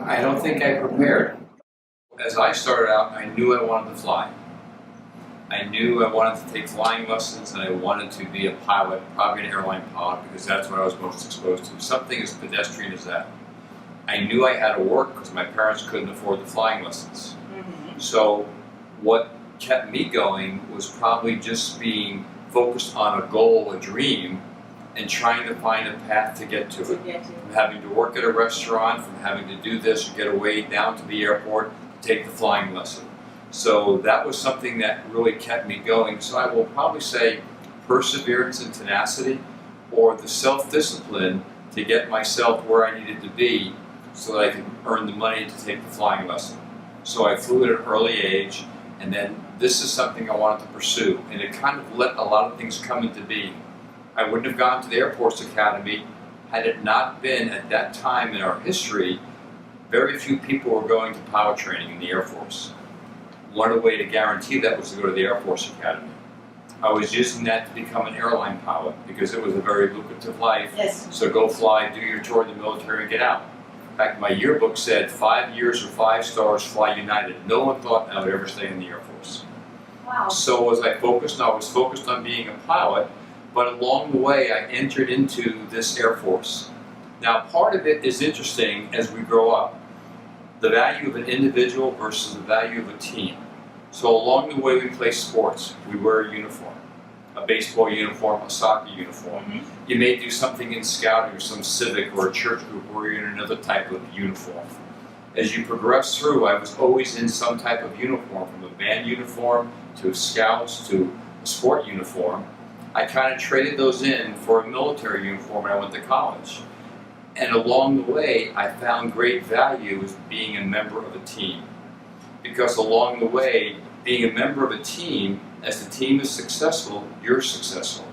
I don't think I prepared. As I started out, I knew I wanted to fly. I knew I wanted to take flying lessons and I wanted to be a pilot, probably an airline pilot, because that's what I was most exposed to. Something as pedestrian as that. I knew I had to work because my parents couldn't afford the flying lessons. So what kept me going was probably just being focused on a goal, a dream, and trying to find a path to get to it. From having to work at a restaurant, from having to do this or get away down to the airport to take the flying lesson. So that was something that really kept me going. So I will probably say perseverance and tenacity, or the self-discipline to get myself where I needed to be so that I could earn the money to take the flying lesson. So I flew at an early age, and then this is something I wanted to pursue, and it kind of let a lot of things come into being. I wouldn't have gone to the Air Force Academy had it not been, at that time in our history, very few people were going to pilot training in the Air Force. One way to guarantee that was to go to the Air Force Academy. I was using that to become an airline pilot because it was a very lucrative life. Yes. So go fly, do your tour of the military, and get out. In fact, my yearbook said 5 years or 5 stars, fly United. No one thought I would ever stay in the Air Force. Wow. So was I focused? No, I was focused on being a pilot, but along the way I entered into this Air Force. Now part of it is interesting as we grow up. The value of an individual versus the value of a team. So along the way we play sports. We wear a uniform. A baseball uniform, a soccer uniform. You may do something in scouting or some civic or a church group where you're in another type of uniform. As you progress through, I was always in some type of uniform, from a band uniform to scouts to a sport uniform. I kind of traded those in for a military uniform when I went to college. And along the way, I found great value as being a member of a team. Because along the way, being a member of a team, as the team is successful, you're successful.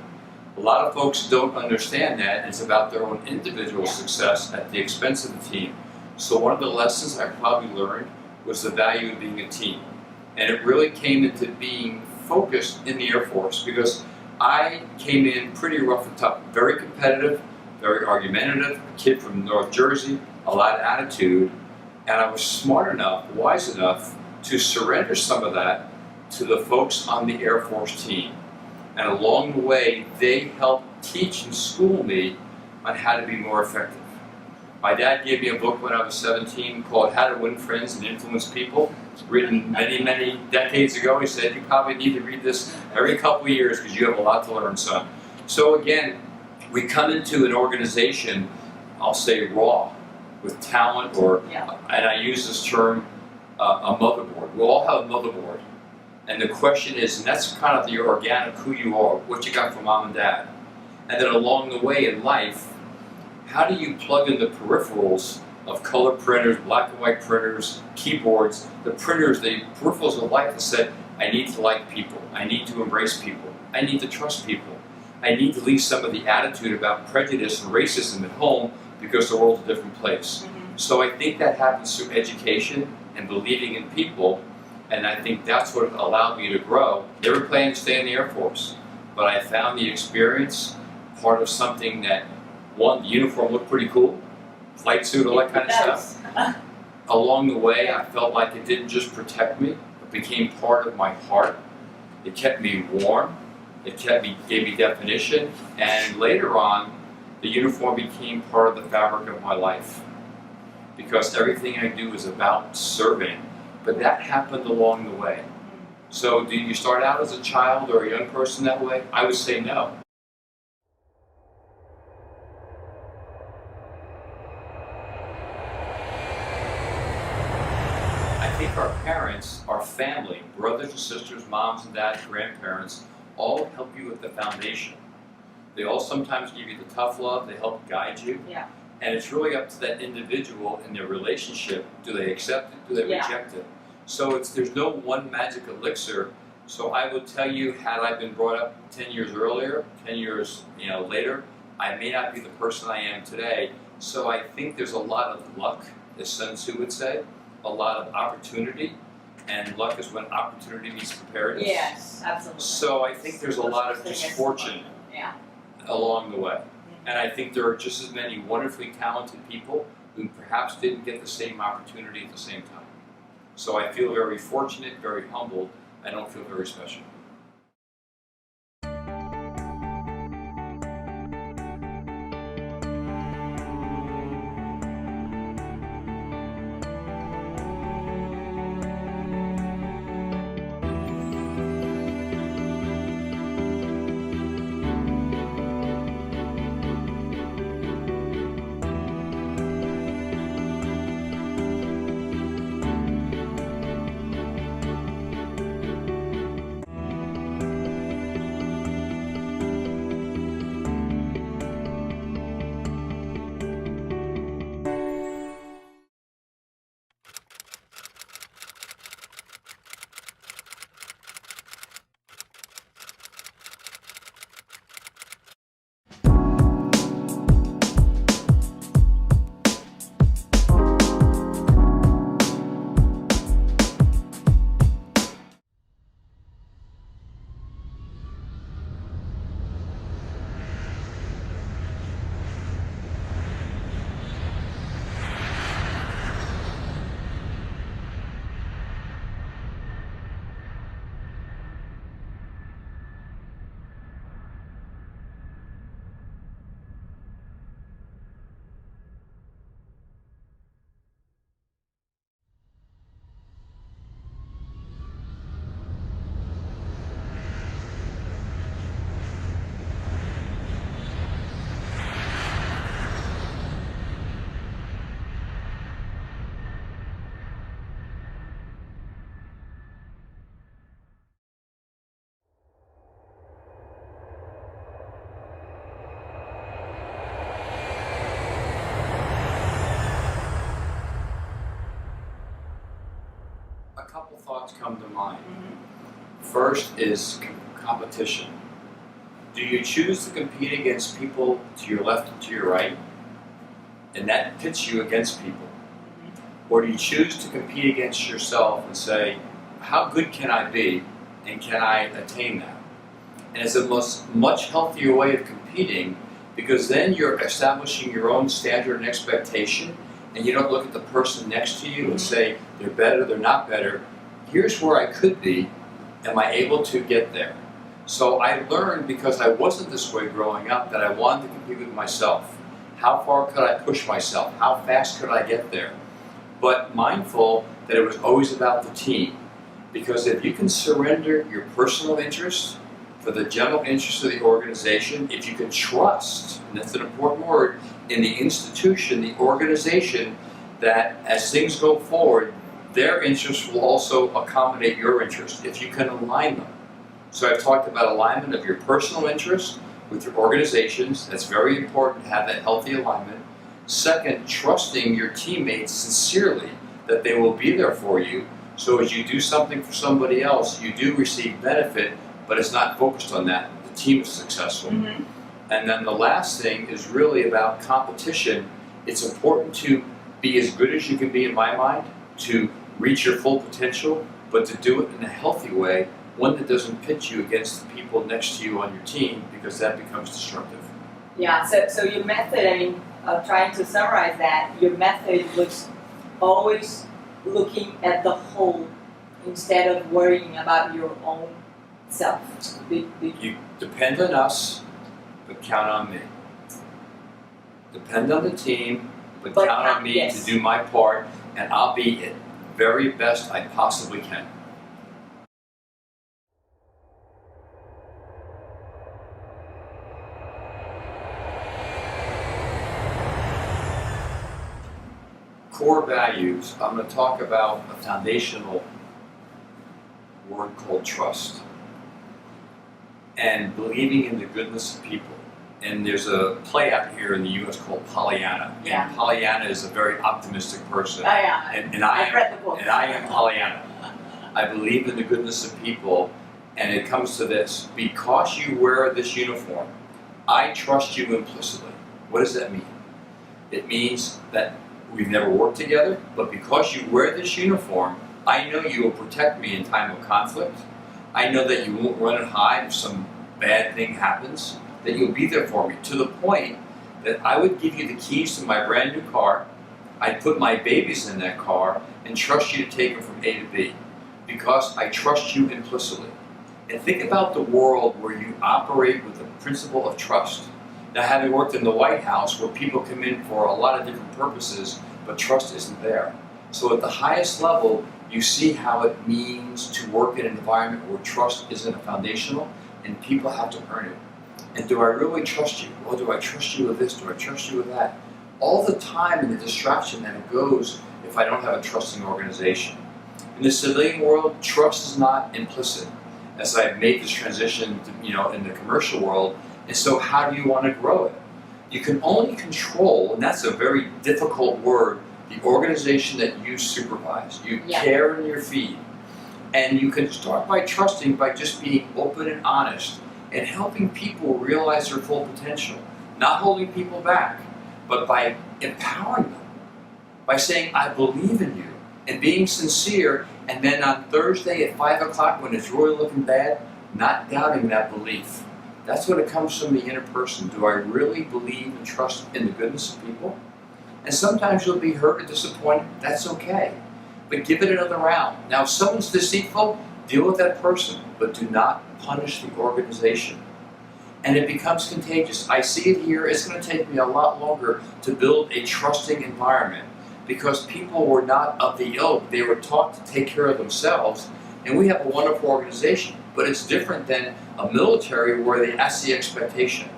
A lot of folks don't understand that. It's about their own individual success at the expense of the team. So one of the lessons I probably learned was the value of being a team. And it really came into being focused in the Air Force because I came in pretty rough and tough, very competitive, very argumentative, a kid from North Jersey, a lot of attitude, and I was smart enough, wise enough to surrender some of that to the folks on the Air Force team. And along the way, they helped teach and school me on how to be more effective. My dad gave me a book when I was 17 called How to Win Friends and Influence People. It's written many, many decades ago. He said, you probably need to read this every couple of years because you have a lot to learn, son. So again, we come into an organization, I'll say raw, with talent, or, and I use this term, a motherboard. We all have a motherboard. And the question is, and that's kind of the organic who you are, what you got from mom and dad. And then along the way in life, how do you plug in the peripherals of color printers, black and white printers, keyboards, the printers, the peripherals of life that said, I need to like people, I need to embrace people, I need to trust people, I need to leave some of the attitude about prejudice and racism at home because the world's a different place. So I think that happens through education and believing in people, and I think that's what allowed me to grow. Never planned to stay in the Air Force, but I found the experience part of something that, one, the uniform looked pretty cool, flight suit, all that kind of stuff. Along the way, I felt like it didn't just protect me, it became part of my heart. It kept me warm, it gave me definition, and later on, the uniform became part of the fabric of my life. Because everything I do is about serving, but that happened along the way. So do you start out as a child or a young person that way? I would say no. I think our parents, our family, brothers and sisters, moms and dads, grandparents, all help you with the foundation. They all sometimes give you the tough love, they help guide you. And it's really up to that individual and their relationship. Do they accept it? Do they reject it? So there's no one magic elixir. So I would tell you, had I been brought up 10 years earlier, 10 years later, I may not be the person I am today. So I think there's a lot of luck, as Sun Tzu would say, a lot of opportunity, and luck is when opportunity meets preparedness. Yes, absolutely. So I think there's a lot of misfortune along the way. And I think there are just as many wonderfully talented people who perhaps didn't get the same opportunity at the same time. So I feel very fortunate, very humbled. I don't feel very special. A couple thoughts come to mind. First is competition. Do you choose to compete against people to your left and to your right, and that pits you against people? Or do you choose to compete against yourself and say, how good can I be, and can I attain that? And it's a much healthier way of competing, because then you're establishing your own standard and expectation, and you don't look at the person next to you and say, they're better, they're not better. Here's where I could be. Am I able to get there? So I learned, because I wasn't this way growing up, that I wanted to compete with myself. How far could I push myself? How fast could I get there? But mindful that it was always about the team. Because if you can surrender your personal interest for the general interest of the organization, if you can trust, and that's an important word, in the institution, the organization, that as things go forward, their interests will also accommodate your interests if you can align them. So I've talked about alignment of your personal interests with your organizations. That's very important to have that healthy alignment. Second, trusting your teammates sincerely that they will be there for you. So as you do something for somebody else, you do receive benefit, but it's not focused on that. The team is successful. And then the last thing is really about competition. It's important to be as good as you can be, in my mind, to reach your full potential, but to do it in a healthy way, one that doesn't pit you against the people next to you on your team, because that becomes destructive. Yeah, so your method, I mean, trying to summarize that, your method was always looking at the whole instead of worrying about your own self. You depend on us, but count on me. Depend on the team, but count on me to do my part, and I'll be the very best I possibly can. Core values, I'm going to talk about a foundational word called trust, and believing in the goodness of people. And there's a play out here in the U.S. called Pollyanna. Yeah. And Pollyanna is a very optimistic person. Oh, yeah. I've read the book. And I am Pollyanna. I believe in the goodness of people, and it comes to this. Because you wear this uniform, I trust you implicitly. What does that mean? It means that we've never worked together, but because you wear this uniform, I know you will protect me in time of conflict. I know that you won't run and hide if some bad thing happens, that you'll be there for me, to the point that I would give you the keys to my brand new car, I'd put my babies in that car and trust you to take them from A to B because I trust you implicitly. And think about the world where you operate with the principle of trust. Now, having worked in the White House where people come in for a lot of different purposes, but trust isn't there. So at the highest level, you see how it means to work in an environment where trust isn't foundational and people have to earn it. And do I really trust you? Well, do I trust you with this? Do I trust you with that? All the time and the distraction that it goes if I don't have a trusting organization. In the civilian world, trust is not implicit. As I've made this transition to, in the commercial world, and so how do you want to grow it? You can only control, and that's a very difficult word, the organization that you supervise. You care in your feed. And you can start by trusting by just being open and honest and helping people realize their full potential. Not holding people back, but by empowering them. By saying, I believe in you, and being sincere, and then on Thursday at 5 o'clock when it's really looking bad, not doubting that belief. That's when it comes from the inner person. Do I really believe and trust in the goodness of people? And sometimes you'll be hurt or disappointed. That's okay. But give it another round. Now, if someone's deceitful, deal with that person, but do not punish the organization. And it becomes contagious. I see it here. It's going to take me a lot longer to build a trusting environment because people were not of the ilk. They were taught to take care of themselves. And we have a wonderful organization, but it's different than a military where that's the expectation.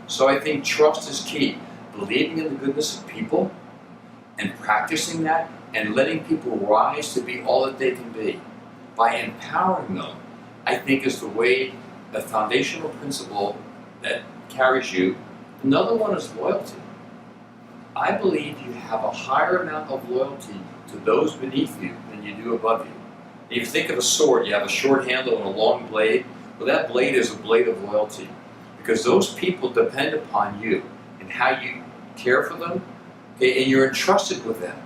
So I think trust is key. Believing in the goodness of people and practicing that and letting people rise to be all that they can be. By empowering them, I think is the foundational principle that carries you. Another one is loyalty. I believe you have a higher amount of loyalty to those beneath you than you do above you. If you think of a sword, you have a short handle and a long blade. Well, that blade is a blade of loyalty because those people depend upon you and how you care for them, okay, and you're entrusted with them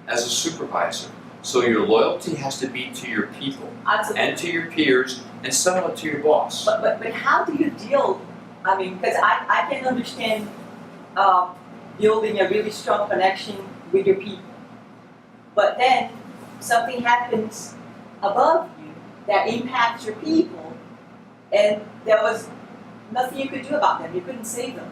as a supervisor. So your loyalty has to be to your people and to your peers and somewhat to your boss. But how do you deal, because I can understand building a really strong connection with your people. But then something happens above you that impacts your people and there was nothing you could do about them. You couldn't save them.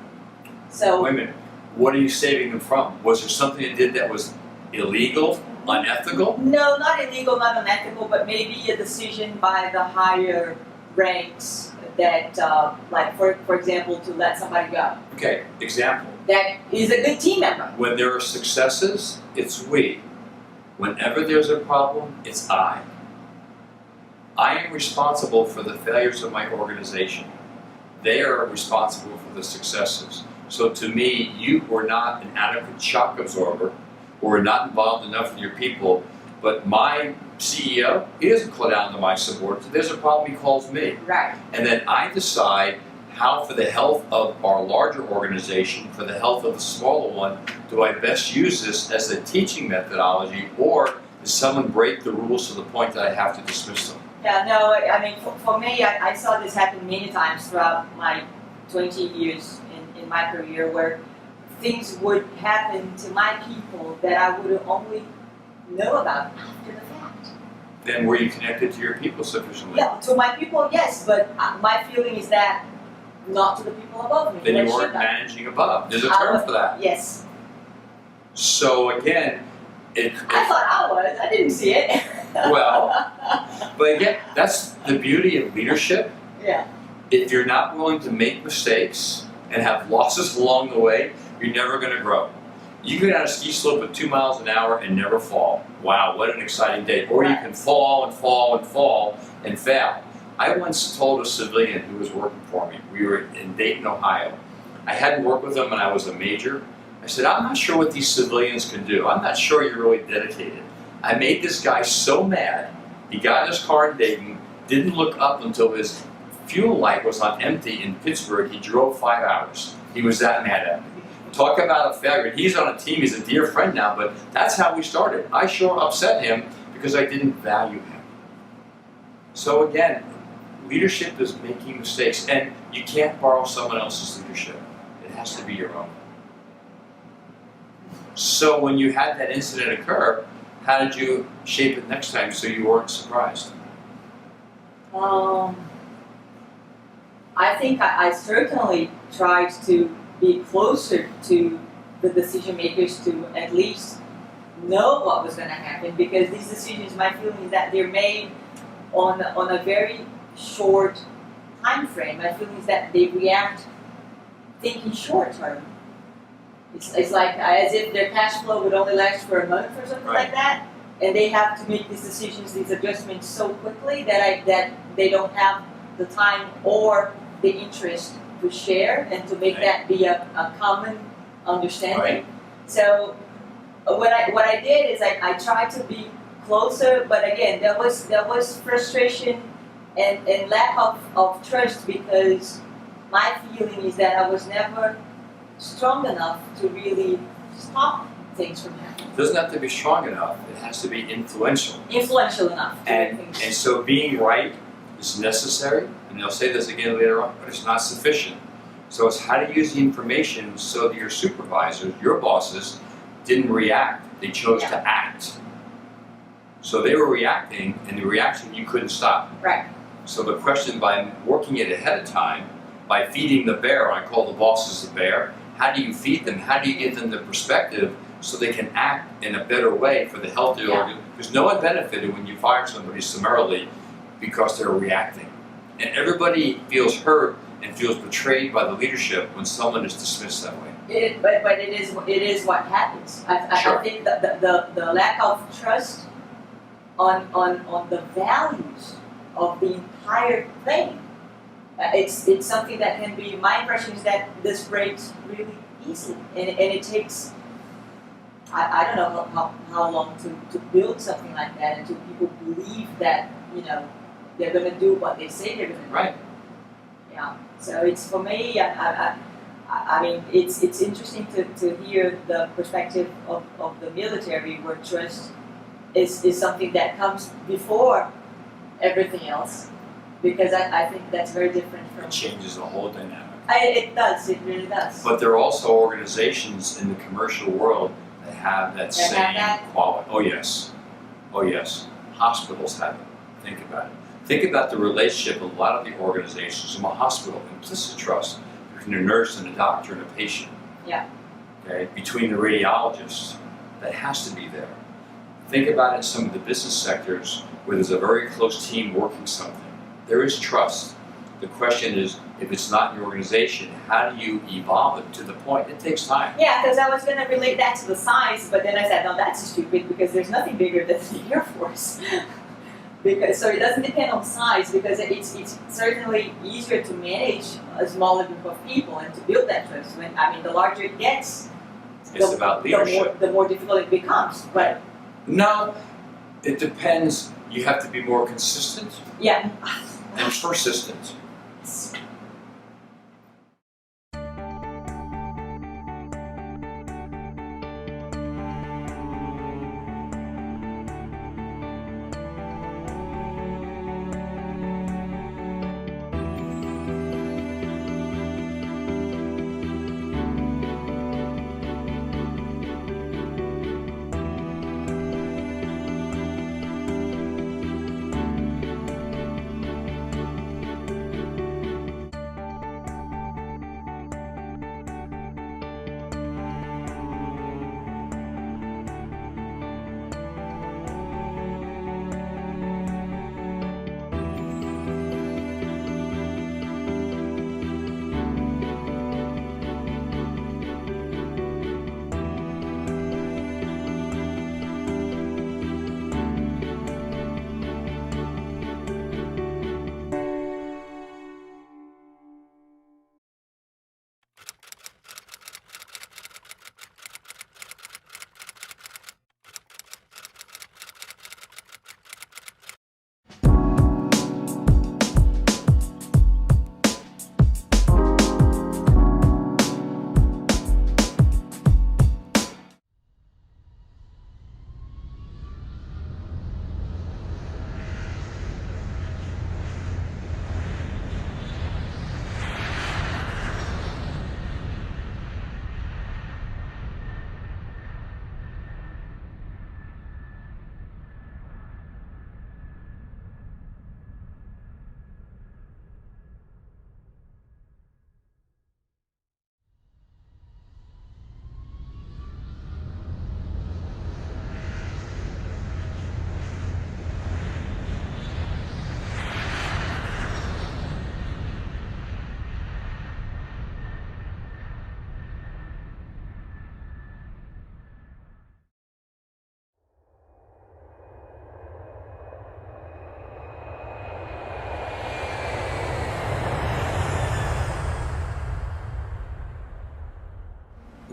So wait a minute. What are you saving them from? Was there something they did that was illegal, unethical? No, not illegal, not unethical, but maybe a decision by the higher ranks that, for example, to let somebody go. Okay, example. That is a good team member. When there are successes, it's we. Whenever there's a problem, it's I. I am responsible for the failures of my organization. They are responsible for the successes. So to me, you were not an adequate shock absorber or not involved enough with your people, but my CEO, he doesn't call down to my subordinates. If there's a problem, he calls me. Right. And then I decide how, for the health of our larger organization, for the health of the smaller one, do I best use this as a teaching methodology, or does someone break the rules to the point that I have to dismiss them? Yeah, no, for me, I saw this happen many times throughout my 20 years in my career where things would happen to my people that I would only know about after the fact. Then were you connected to your people sufficiently? Yeah, to my people, yes, but my feeling is that not to the people above me. Then you weren't managing above. There's a term for that. Yes. So again, I thought I was. I didn't see it. Well, but again, that's the beauty of leadership. Yeah. If you're not willing to make mistakes and have losses along the way, you're never going to grow. You can go down a ski slope at 2 miles an hour and never fall. Wow, what an exciting day. Or you can fall and fall and fall and fail. I once told a civilian who was working for me, we were in Dayton, Ohio. I hadn't worked with him when I was a major. I said, I'm not sure what these civilians can do. I'm not sure you're really dedicated. I made this guy so mad, he got in his car in Dayton, didn't look up until his fuel light was on empty in Pittsburgh. He drove 5 hours. He was that mad at me. Talk about a failure. He's on a team, he's a dear friend now, but that's how we started. I sure upset him because I didn't value him. So again, leadership is making mistakes, and you can't borrow someone else's leadership. It has to be your own. So when you had that incident occur, how did you shape it next time so you weren't surprised? I think I certainly tried to be closer to the decision makers to at least know what was going to happen, because these decisions, my feeling is that they're made on a very short time frame. My feeling is that they react thinking short term. It's like as if their cash flow would only last for a month or something like that, and they have to make these decisions, these adjustments so quickly that they don't have the time or the interest to share and to make that be a common understanding. Right. So what I did is I tried to be closer, but again there was frustration and lack of trust, because my feeling is that I was never strong enough to really stop things from happening. It doesn't have to be strong enough, it has to be influential. Influential enough to make And things. so being right is necessary, and they'll say this again later on, but it's not sufficient. So it's how to use the information so that your supervisors, your bosses, didn't react, they chose to act. So they were reacting, and the reaction you couldn't stop. Right. So the question, by working it ahead of time, by feeding the bear, I call the bosses the bear, how do you feed them? How do you give them the perspective so they can act in a better way for the health of the organization? Because no one benefited when you fire somebody summarily because they're reacting. And everybody feels hurt and feels betrayed by the leadership when someone is dismissed that way. But it is what happens. I think that the lack of trust on the values of the entire thing. It's something that can be. My impression is that this breaks really easily, and it takes. I don't know how long to build something like that until people believe that they're going to do what they say they're going to do. Right. Yeah. So it's, for me. I mean, it's interesting to hear the perspective of the military, where trust is something that comes before everything else. Because I think that's very different from. It changes the whole dynamic. It does. It really does. But there are also organizations in the commercial world that have that same quality. Oh yes. Oh yes. Hospitals have it. Think about it. Think about the relationship of a lot of the organizations in a hospital, implicit trust between a nurse and a doctor and a patient. Yeah. Okay. Between the radiologists, that has to be there. Think about it in some of the business sectors where there's a very close team working something. There is trust. The question is, if it's not in your organization, how do you evolve it to the point? It takes time. Yeah, because I was going to relate that to the size, but then I said, no, that's stupid, because there's nothing bigger than the Air Force. So it doesn't depend on size, because it's certainly easier to manage a smaller group of people and to build that trust. The larger it gets, It's about leadership. the more difficult it becomes. But no, it depends. You have to be more consistent. Yeah. And persistent.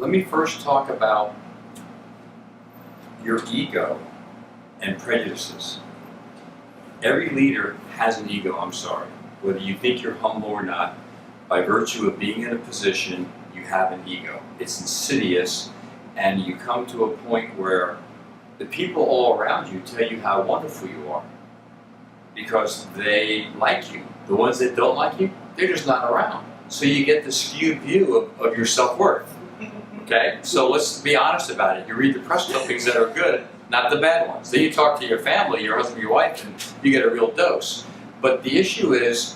let me first talk about your ego and prejudices. Every leader has an ego, I'm sorry. Whether you think you're humble or not, by virtue of being in a position, you have an ego. It's insidious, and you come to a point where the people all around you tell you how wonderful you are because they like you. The ones that don't like you, they're just not around. So you get the skewed view of your self-worth. Okay? So let's be honest about it. You read the press clippings that are good, not the bad ones. Then you talk to your family, your husband, your wife, and you get a real dose. But the issue is,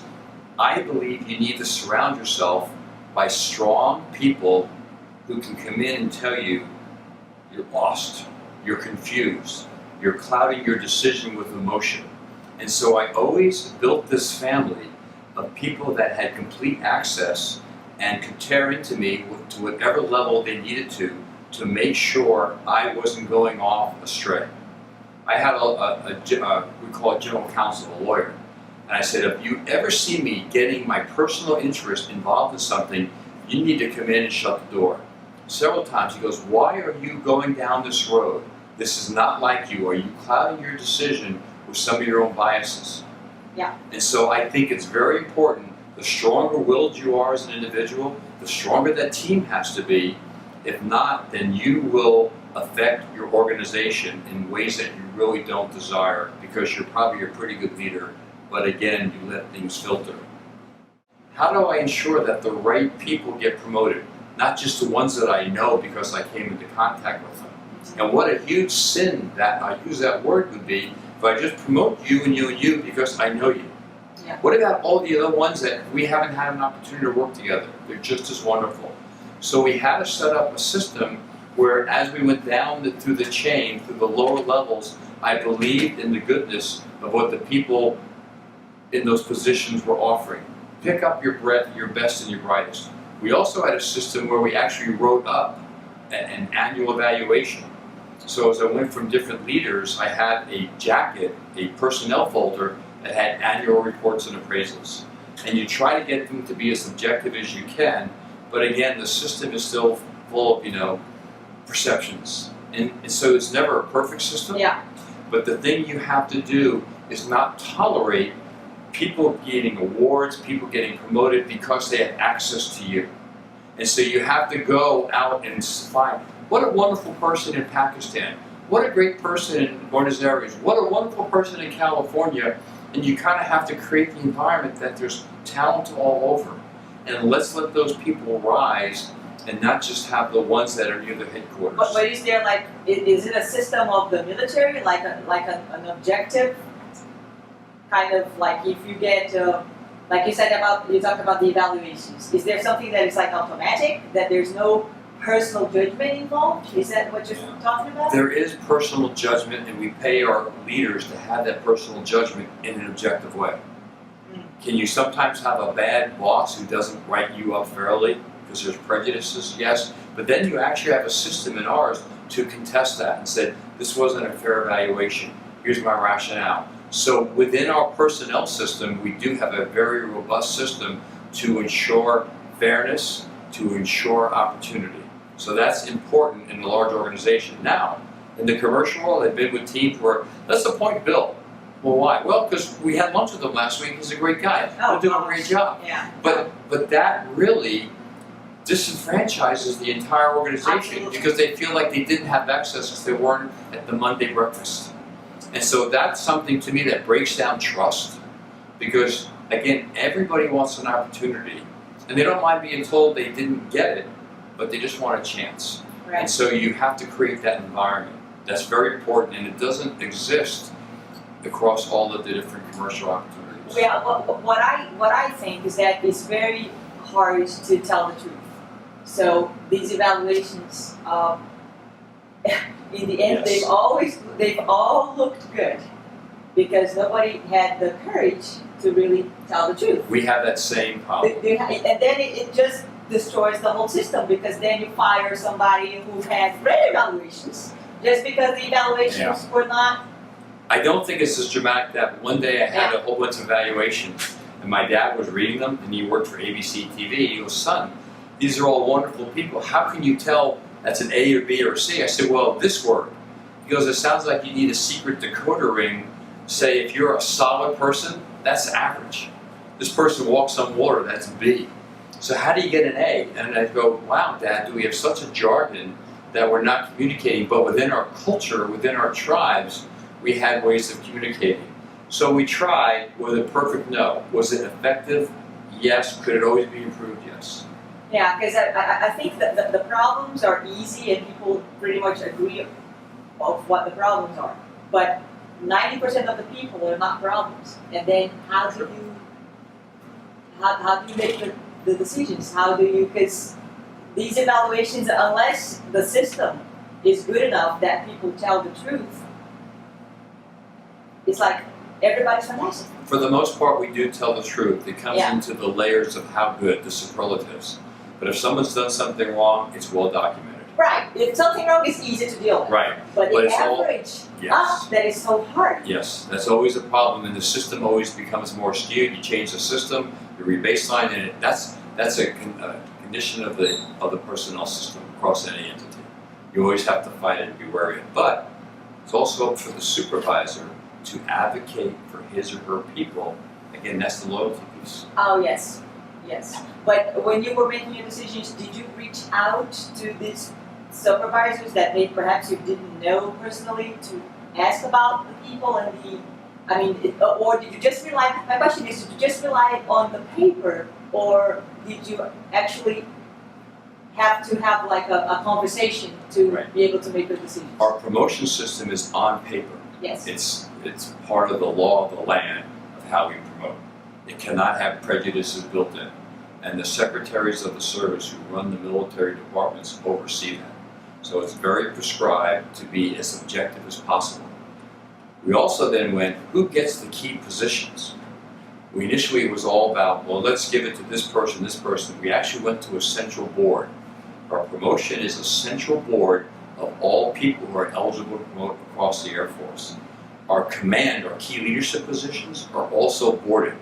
I believe you need to surround yourself by strong people who can come in and tell you you're lost, you're confused, you're clouding your decision with emotion. And so I always built this family of people that had complete access and could tear into me to whatever level they needed to make sure I wasn't going off astray. I had we call it general counsel, a lawyer. And I said, if you ever see me getting my personal interest involved in something, you need to come in and shut the door. Several times he goes, why are you going down this road? This is not like you. Are you clouding your decision with some of your own biases? Yeah. And so I think it's very important, the stronger willed you are as an individual, the stronger that team has to be. If not, then you will affect your organization in ways that you really don't desire because you're probably a pretty good leader, but again, you let things filter. How do I ensure that the right people get promoted? Not just the ones that I know because I came into contact with them. And what a huge sin that I use that word would be if I just promote you and you and you because I know you. Yeah. What about all the other ones that we haven't had an opportunity to work together? They're just as wonderful. So we had to set up a system where as we went down through the chain, through the lower levels, I believed in the goodness of what the people in those positions were offering. Pick up your best and your brightest. We also had a system where we actually wrote up an annual evaluation. So as I went from different leaders, I had a jacket, a personnel folder that had annual reports and appraisals. And you try to get them to be as objective as you can, but again, the system is still full of, perceptions. And so it's never a perfect system. Yeah. But the thing you have to do is not tolerate people getting awards, people getting promoted because they have access to you. And so you have to go out and find, what a wonderful person in Pakistan, what a great person in Buenos Aires, what a wonderful person in California, and you kind of have to create the environment that there's talent all over. And let's let those people rise and not just have the ones that are near the headquarters. But is there is it a system of the military, like an objective? Kind of like if you get, like you talked about the evaluations. Is there something that is like automatic, that there's no personal judgment involved? Is that what you're talking about? There is personal judgment, and we pay our leaders to have that personal judgment in an objective way. Can you sometimes have a bad boss who doesn't write you up fairly because there's prejudices? Yes, but then you actually have a system in ours to contest that and say, this wasn't a fair evaluation, here's my rationale. So within our personnel system, we do have a very robust system to ensure fairness, to ensure opportunity. So that's important in a large organization. Now, in the commercial world, I've been with teams where, let's appoint Bill. Well, why? Well, because we had lunch with him last week. He's a great guy. Oh, He'll do a great job. Yeah. But that really disenfranchises the entire organization. Absolutely. Because they feel like they didn't have access because they weren't at the Monday breakfast. And so that's something to me that breaks down trust. Because, again, everybody wants an opportunity. And they don't mind being told they didn't get it, but they just want a chance. Right. And so you have to create that environment. That's very important, and it doesn't exist across all of the different commercial opportunities. Yeah, what I think is that it's very hard to tell the truth. So these evaluations, in the end, Yes. they've all looked good because nobody had the courage to really tell the truth. We have that same problem. And then it just destroys the whole system because then you fire somebody who had great evaluations just because the evaluations were not. I don't think it's as dramatic that one day I had a whole bunch of evaluations and my dad was reading them and he worked for ABC TV. He goes, son, these are all wonderful people. How can you tell that's an A or B or a C? I said, well, this word. He goes, it sounds like you need a secret decoder ring. Say, if you're a solid person, that's average. This person walks on water, that's B. So how do you get an A? And I go, wow, Dad, do we have such a jargon that we're not communicating? But within our culture, within our tribes, we had ways of communicating. So we tried with a perfect no. Was it effective? Yes. Could it always be improved? Yes. Yeah, because I think that the problems are easy and people pretty much agree of what the problems are. But 90% of the people are not problems. And then how do you make the decisions? How do you, because these evaluations, unless the system is good enough that people tell the truth, it's like everybody's fantastic. For the most part, we do tell the truth. It comes Yeah. into the layers of how good, the superlatives. But if someone's done something wrong, it's well documented. Right. If something wrong, it's easy to deal with. Right. But But the it's all- average, Yes. that is so hard. Yes, that's always a problem, and the system always becomes more skewed. You change the system, you re-baseline, and that's a condition of the personnel system across any entity. You always have to fight it and be wary of it. But it's also up for the supervisor to advocate for his or her people. Again, that's the loyalty piece. Oh, yes. Yes. But when you were making your decisions, did you reach out to these supervisors that perhaps you didn't know personally to ask about the people and or did you just rely, my question is, did you just rely on the paper, or did you actually have to have like a conversation to Right. be able to make the decisions? Our promotion system is on paper. Yes. It's part of the law of the land of how we promote. It cannot have prejudices built in. And the secretaries of the service who run the military departments oversee that. So it's very prescribed to be as objective as possible. We also then went, who gets the key positions? Initially it was all about, well, let's give it to this person, this person. We actually went to a central board. Our promotion is a central board of all people who are eligible to promote across the Air Force. Our command, our key leadership positions are also boarded.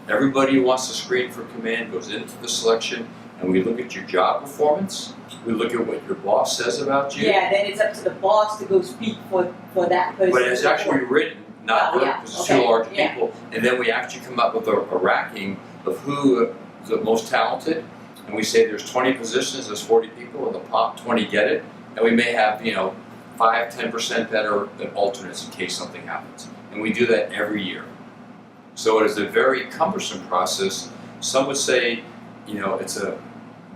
Everybody who wants to screen for command goes into the selection, and we look at your job performance. We look at what your boss says about you. Yeah, then it's up to the boss to go speak for that person. But it's actually written, not Oh, voted, yeah, because it's okay, too large yeah. people. And then we actually come up with a ranking of who is the most talented. And we say there's 20 positions, there's 40 people, and the top 20 get it. And we may have, 5-10% that are alternates in case something happens. And we do that every year. So it is a very cumbersome process. Some would say, it's a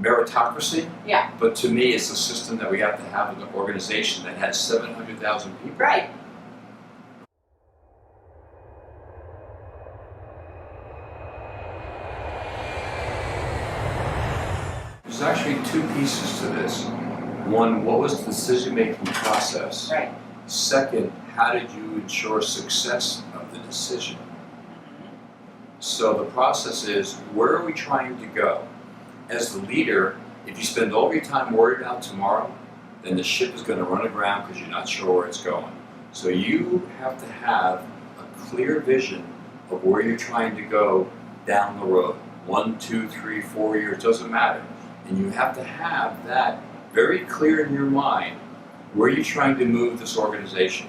meritocracy. Yeah. But to me, it's a system that we have to have in an organization that has 700,000 people. Right. There's actually two pieces to this. One, what was the decision-making process? Right. Second, how did you ensure success of the decision? So the process is, where are we trying to go? As the leader, if you spend all your time worried about tomorrow, then the ship is going to run aground because you're not sure where it's going. So you have to have a clear vision of where you're trying to go down the road. 1, 2, 3, 4 years, doesn't matter. And you have to have that very clear in your mind, where you're trying to move this organization.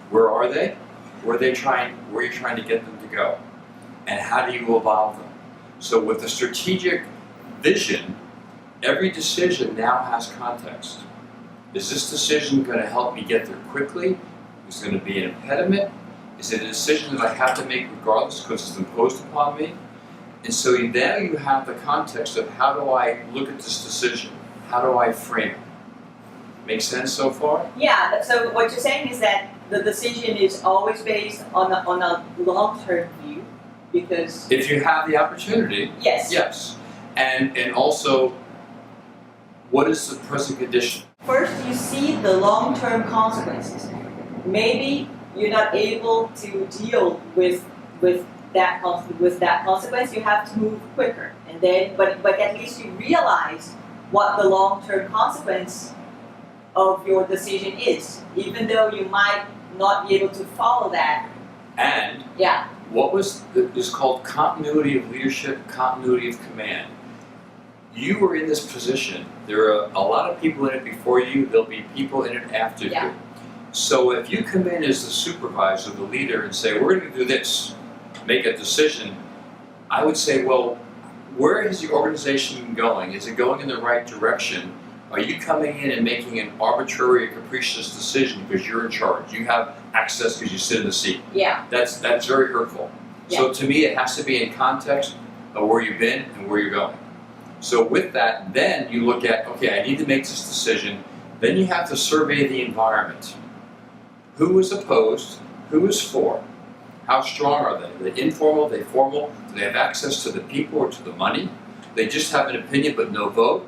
Where are they? Where are you trying to get them to go? And how do you evolve them? So with the strategic vision, every decision now has context. Is this decision going to help me get there quickly? Is it going to be an impediment? Is it a decision that I have to make regardless because it's imposed upon me? And so now you have the context of, how do I look at this decision? How do I frame it? Make sense so far? Yeah, so what you're saying is that the decision is always based on a long-term view, because... If you have the opportunity, Yes. yes. And also, what is the present condition? First, you see the long-term consequences. Maybe you're not able to deal with that consequence. You have to move quicker, and then, but at least you realize what the long-term consequence of your decision is, even though you might not be able to follow that. And Yeah. what is called continuity of leadership, continuity of command. you were in this position. There are a lot of people in it before you. There'll be people in it after Yeah. you. So if you come in as the supervisor, the leader, and say, we're going to do this, make a decision, I would say, well, where is the organization going? Is it going in the right direction? Are you coming in and making an arbitrary or capricious decision because you're in charge? You have access because you sit in the seat. Yeah. That's very hurtful. So to me, it has to be in context of where you've been and where you're going. So with that, then you look at, okay, I need to make this decision. Then you have to survey the environment. Who is opposed? Who is for? How strong are they? Are they informal? Are they formal? Do they have access to the people or to the money? They just have an opinion but no vote?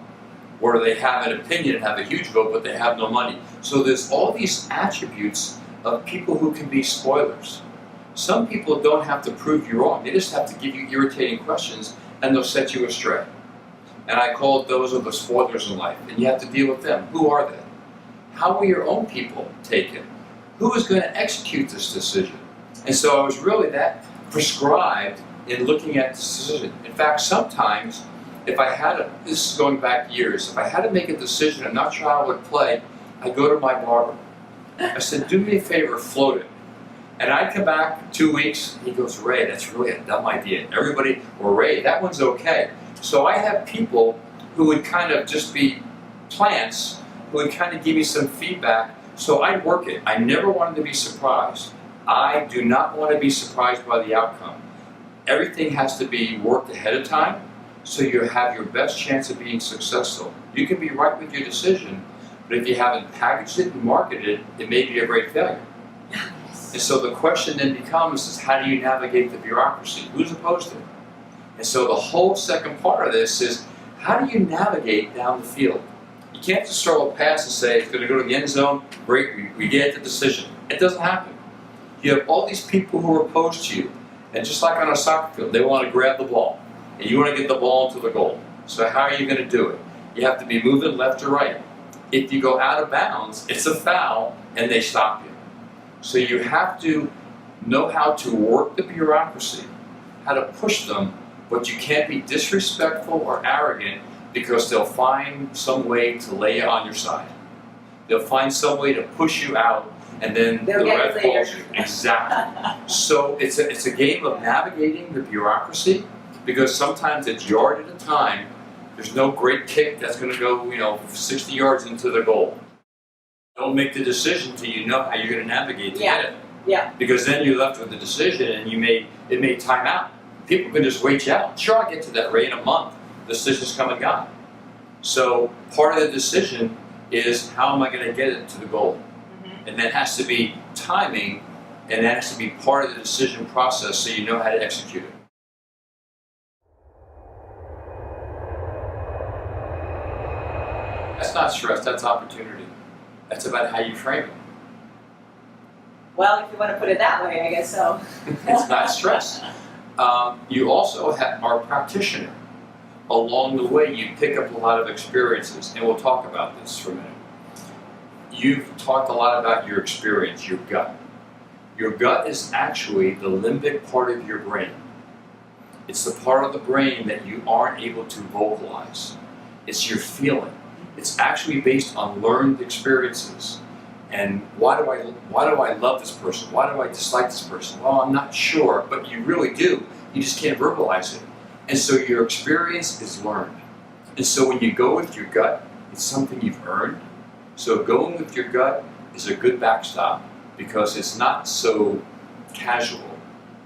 Or do they have an opinion and have a huge vote but they have no money? So there's all these attributes of people who can be spoilers. Some people don't have to prove you wrong. They just have to give you irritating questions and they'll set you astray. And I call it those are the spoilers in life. And you have to deal with them. Who are they? How will your own people take it? Who is going to execute this decision? And so I was really that prescribed in looking at this decision. In fact, sometimes if I had to, this is going back years, if I had to make a decision, I'm not sure how I would play, I'd go to my barber. I said, do me a favor, float it. And I'd come back 2 weeks, he goes, Ray, that's really a dumb idea. Everybody, or Ray, that one's okay. So I have people who would kind of just be plants, who would kind of give me some feedback. So I'd work it. I never wanted to be surprised. I do not want to be surprised by the outcome. Everything has to be worked ahead of time so you have your best chance of being successful. You can be right with your decision, but if you haven't packaged it and marketed it, it may be a great failure. And so the question then becomes is how do you navigate the bureaucracy? Who's opposed to it? And so the whole second part of this is how do you navigate down the field? You can't just throw a pass and say it's going to go to the end zone, great, we get the decision. It doesn't happen. You have all these people who are opposed to you. And just like on a soccer field, they want to grab the ball. And you want to get the ball into the goal. So how are you going to do it? You have to be moving left or right. If you go out of bounds, it's a foul and they stop you. So you have to know how to work the bureaucracy, how to push them, but you can't be disrespectful or arrogant because they'll find some way to lay you on your side. They'll find some way to push you out and then They'll the get red it later. falls you. Exactly. So it's a game of navigating the bureaucracy because sometimes it's yard at a time. There's no great kick that's going to go 60 yards into the goal. Don't make the decision till you know how you're going to navigate to get it. Yeah. Because then you're left with the decision and it may time out. People can just wait you out. Sure, I'll get to that rate in a month. The decision's come and gone. So part of the decision is how am I going to get it to the goal? And that has to be timing, and that has to be part of the decision process so you know how to execute it. That's not stress, that's opportunity. That's about how you frame it. Well, if you want to put it that way, I guess so. It's not stress. You also are a practitioner. Along the way, you pick up a lot of experiences, and we'll talk about this for a minute. You've talked a lot about your experience, your gut. Your gut is actually the limbic part of your brain. It's the part of the brain that you aren't able to vocalize. It's your feeling. It's actually based on learned experiences. And why do I love this person? Why do I dislike this person? Well, I'm not sure, but you really do. You just can't verbalize it. And so your experience is learned. And so when you go with your gut, it's something you've earned. So going with your gut is a good backstop because it's not so casual.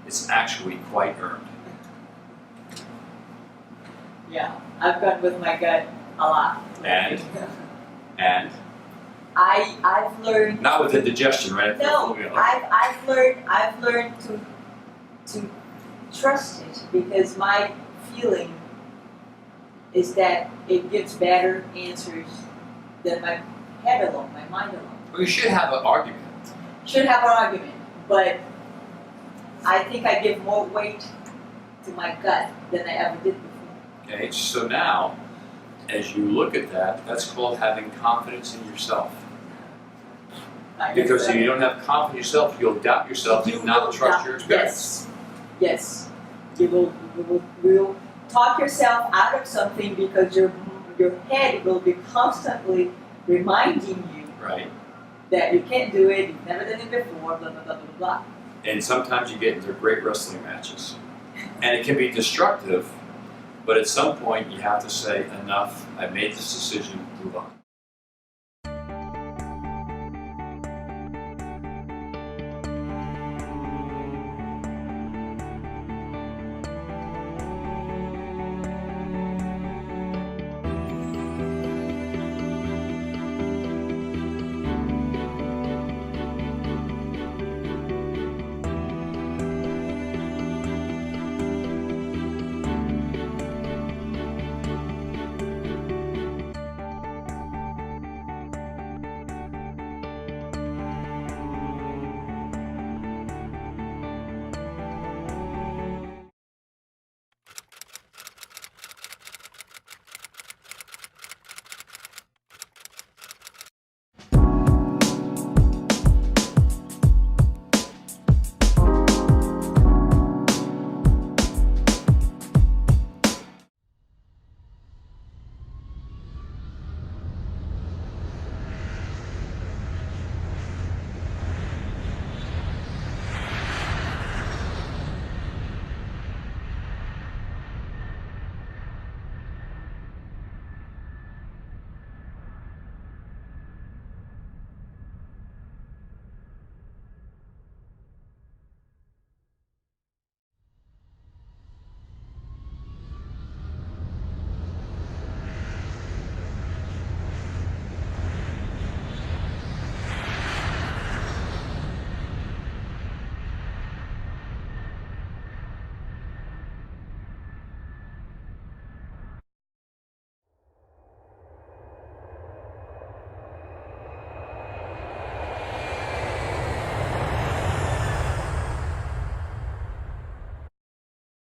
It's actually quite earned. Yeah, I've gone with my gut a lot. And I've learned. not with the digestion, right? No, I've learned to trust it because my feeling is that it gives better answers than my head alone, my mind alone. Well, you should have an argument. Should have an argument, but I think I give more weight to my gut than I ever did before. Okay, so now, as you look at that, that's called having confidence in yourself. Because if you don't have confidence in yourself, you'll doubt yourself and not trust your experience. Yes, you will talk yourself out of something because your head will be constantly reminding you Right. that you can't do it, you've never done it before, blah, blah, blah, blah, blah. And sometimes you get into great wrestling matches. And it can be destructive, but at some point you have to say, enough, I made this decision, move on.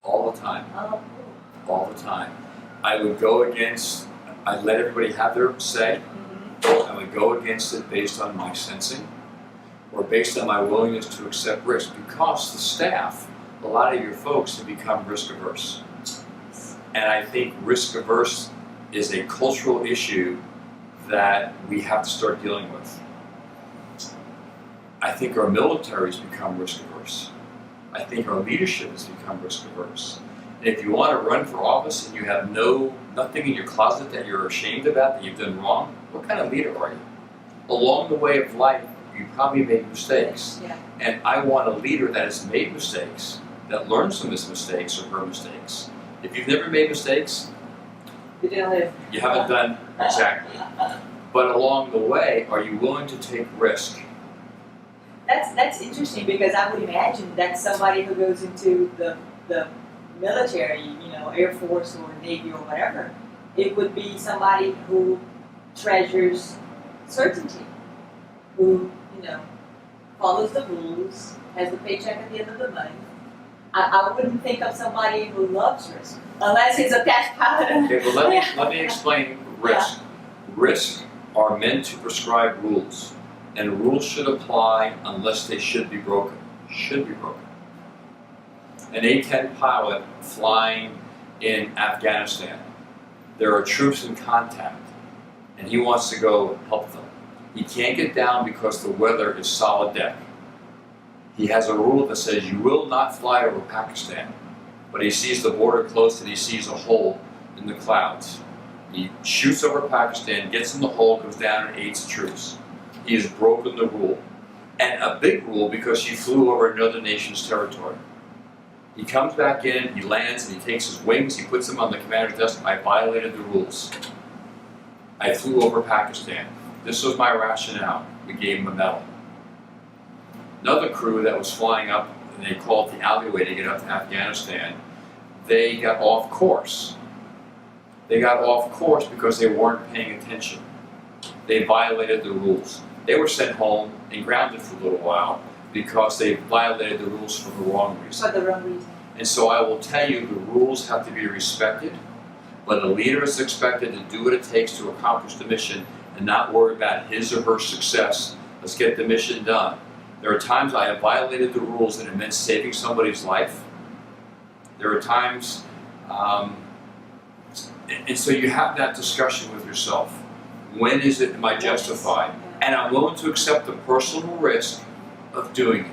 All the time. Oh, All the time. I would go against, I'd let everybody have their say. I would go against it based on my sensing or based on my willingness to accept risk, because the staff, a lot of your folks have become risk averse. And I think risk averse is a cultural issue that we have to start dealing with. I think our military has become risk averse. I think our leadership has become risk averse. And if you want to run for office and you have nothing in your closet that you're ashamed about, that you've done wrong, what kind of leader are you? Along the way of life, you probably made mistakes. yeah. And I want a leader that has made mistakes, that learns from his mistakes or her mistakes. If you've never made mistakes, You didn't live. you haven't done exactly. But along the way, are you willing to take risk? That's interesting, because I would imagine that somebody who goes into the military, Air Force or Navy or whatever, it would be somebody who treasures certainty, who, follows the rules, has the paycheck at the end of the month. I wouldn't think of somebody who loves risk, unless he's a cash pilot. Okay, but let me explain risk. Risks are meant to prescribe rules, and rules should apply unless they should be broken. Should be broken. An A-10 pilot flying in Afghanistan, there are troops in contact, and he wants to go help them. He can't get down because the weather is solid deck. He has a rule that says you will not fly over Pakistan, but he sees the border close and he sees a hole in the clouds. He shoots over Pakistan, gets in the hole, goes down and aids the troops. He has broken the rule, and a big rule, because he flew over another nation's territory. He comes back in, he lands, and he takes his wings, he puts them on the commander's desk. I violated the rules. I flew over Pakistan. This was my rationale. We gave him a medal. Another crew that was flying up, and they called the alleyway to get up to Afghanistan, they got off course. They got off course because they weren't paying attention. They violated the rules. They were sent home and grounded for a little while because they violated the rules for the wrong reason. For the wrong reason. And so I will tell you, the rules have to be respected, but a leader is expected to do what it takes to accomplish the mission and not worry about his or her success. Let's get the mission done. There are times I have violated the rules and it meant saving somebody's life. There are times And so you have that discussion with yourself. When is it, am I justified? And I'm willing to accept the personal risk of doing it.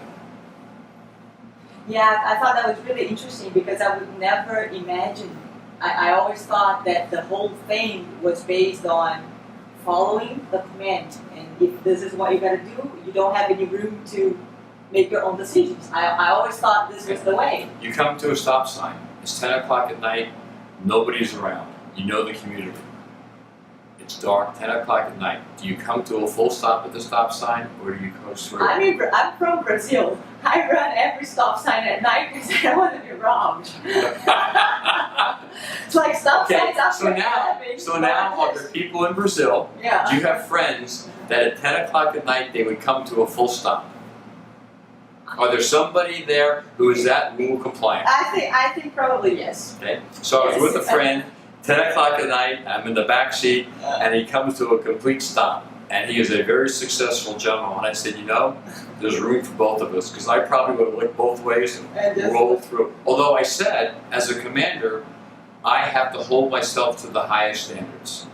Yeah, I thought that was really interesting because I would never imagine. I always thought that the whole thing was based on following the command. And if this is what you gotta do, you don't have any room to make your own decisions. I always thought this was the way. You come to a stop sign. It's 10 o'clock at night. Nobody's around. You know the community. It's dark, 10 o'clock at night. Do you come to a full stop at the stop sign, or do you go straight? I'm from Brazil. I run every stop sign at night because I don't want to be robbed. It's like stop signs after 11. So now, are there people in Brazil? Yeah. Do you have friends that at 10 o'clock at night they would come to a full stop? Are there somebody there who is that rule compliant? I think probably yes. Okay. So I was with a friend. 10 o'clock at night, I'm in the back seat, and he comes to a complete stop. And he is a very successful gentleman. And I said, you know, there's room for both of us, because I probably would have looked both ways and rolled through. Although I said, as a commander, I have to hold myself to the highest standards,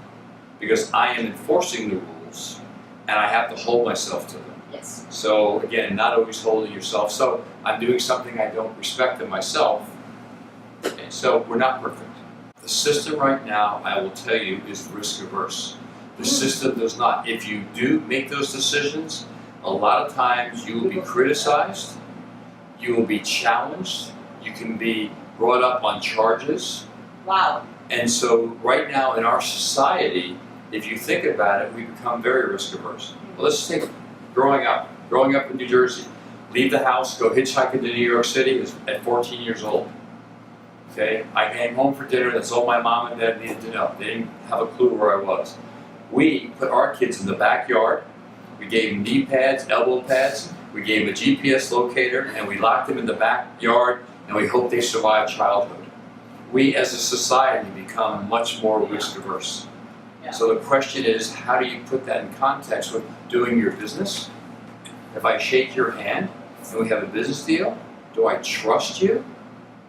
because I am enforcing the rules, and I have to hold myself to them. Yes. So again, not always holding yourself. So I'm doing something I don't respect in myself. Okay, so we're not perfect. The system right now, I will tell you, is risk averse. The system does not. If you do make those decisions, a lot of times you will be criticized, you will be challenged, you can be brought up on charges. Wow. And so right now in our society, if you think about it, we become very risk averse. Well, let's take growing up in New Jersey. Leave the house, go hitchhiking to New York City at 14 years old. Okay, I came home for dinner, that's all my mom and dad needed to know. They didn't have a clue where I was. We put our kids in the backyard, we gave them knee pads, elbow pads, we gave them a GPS locator, and we locked them in the backyard, and we hope they survive childhood. We as a society become much more risk averse. Yeah. So the question is, how do you put that in context with doing your business? If I shake your hand and we have a business deal, do I trust you?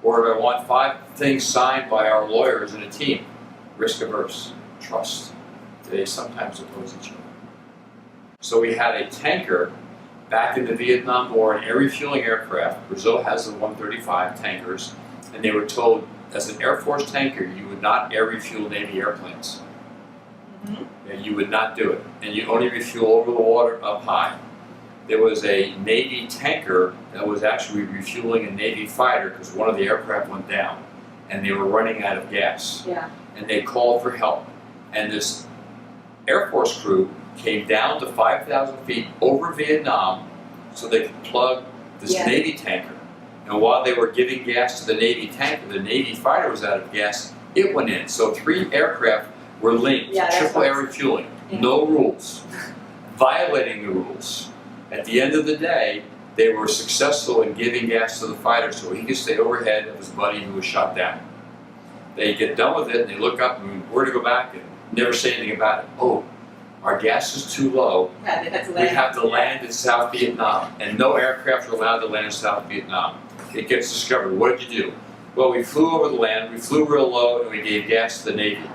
Or do I want 5 things signed by our lawyers in a team? Risk averse, trust. They sometimes oppose each other. So we had a tanker back in the Vietnam War, an air refueling aircraft. Brazil has the 135 tankers, and they were told, as an Air Force tanker, you would not air refuel Navy airplanes. Mm-hmm. You would not do it, and you only refuel over the water up high. There was a Navy tanker that was actually refueling a Navy fighter because one of the aircraft went down and they were running out of gas. Yeah. And they called for help. And this Air Force crew came down to 5,000 feet over Vietnam so they could plug this Navy tanker. And while they were giving gas to the Navy tanker, the Navy fighter was out of gas, it went in. So 3 aircraft were linked, triple air refueling, no rules, violating the rules. At the end of the day, they were successful in giving gas to the fighter so he could stay overhead of his buddy who was shot down. They get done with it and they look up and where to go back and never say anything about it. Oh, our gas is too low. Yeah, they had to we have to land in South Vietnam, and no aircraft are allowed to land in South Vietnam. It gets discovered. What did you do? Well, we flew over the land, we flew real low, and we gave gas to the Navy.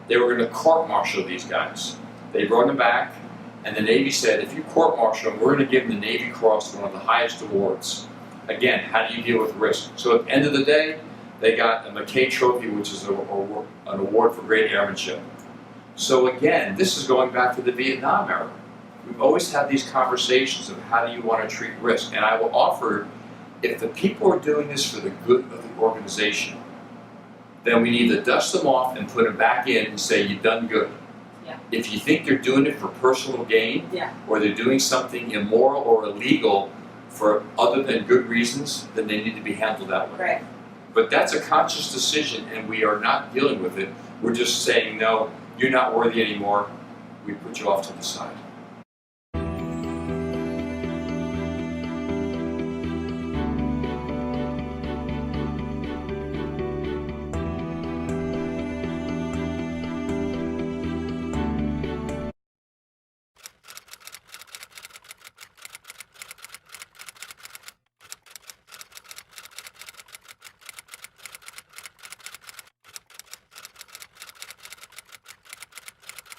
They were going to court-martial these guys. They brought them back. And the Navy said, if you court-martial them, we're going to give them the Navy Cross, one of the highest awards. Again, how do you deal with risk? So at the end of the day, they got a McKay Trophy, which is an award for great airmanship. So again, this is going back to the Vietnam era. We've always had these conversations of how do you want to treat risk. And I will offer, if the people are doing this for the good of the organization, then we need to dust them off and put them back in and say, you've done good. If you think they're doing it for personal gain, or they're doing something immoral or illegal for other than good reasons, then they need to be handled that way. Right. But that's a conscious decision, and we are not dealing with it. We're just saying, no, you're not worthy anymore. We put you off to the side.